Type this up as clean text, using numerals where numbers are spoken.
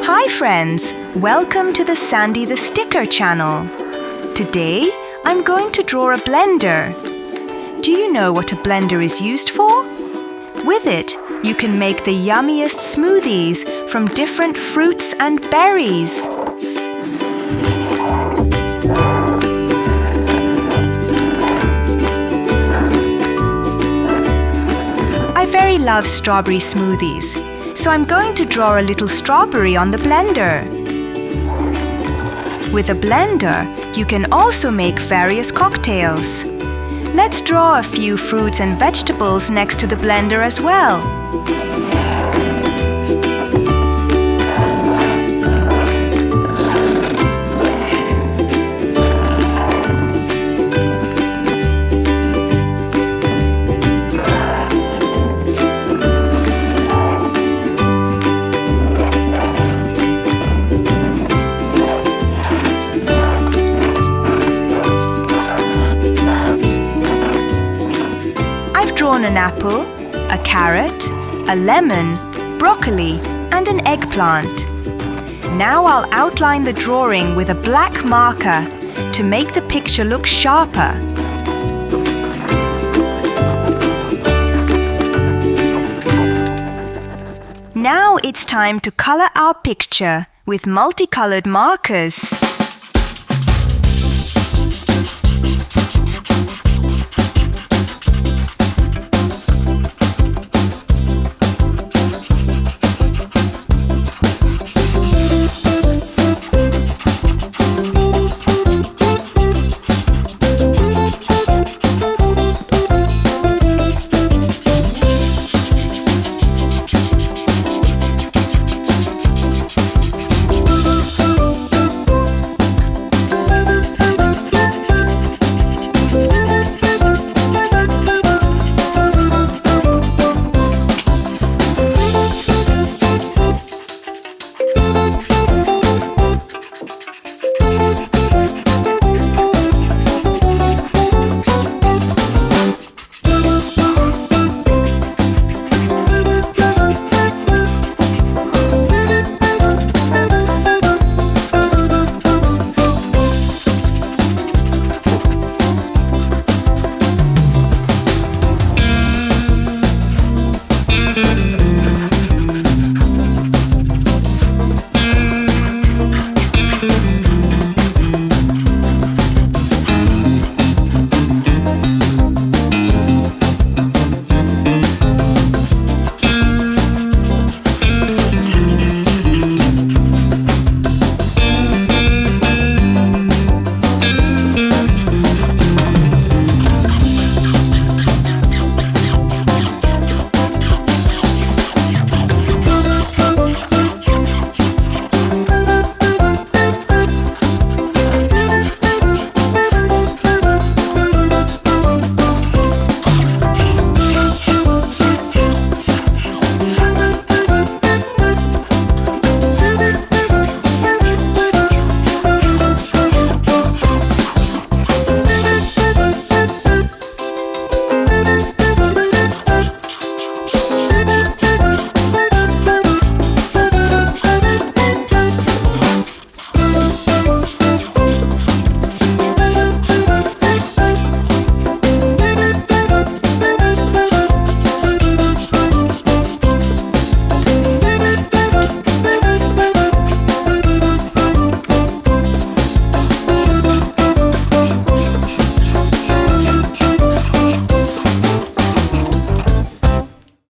Hi friends, welcome to the Sandy the Sticker channel. Today, I'm going to draw a blender. Do you know what a blender is used for? With it, you can make the yummiest smoothies from different fruits and berries. I very love strawberry smoothies, so I'm going to draw a little strawberry on the blender. With a blender, you can also make various cocktails. Let's draw a few fruits and vegetables next to the blender as well. Drawn an apple, a carrot, a lemon, broccoli, and an eggplant. Now I'll outline the drawing with a black marker to make the picture look sharper. Now it's time to color our picture with multicolored markers.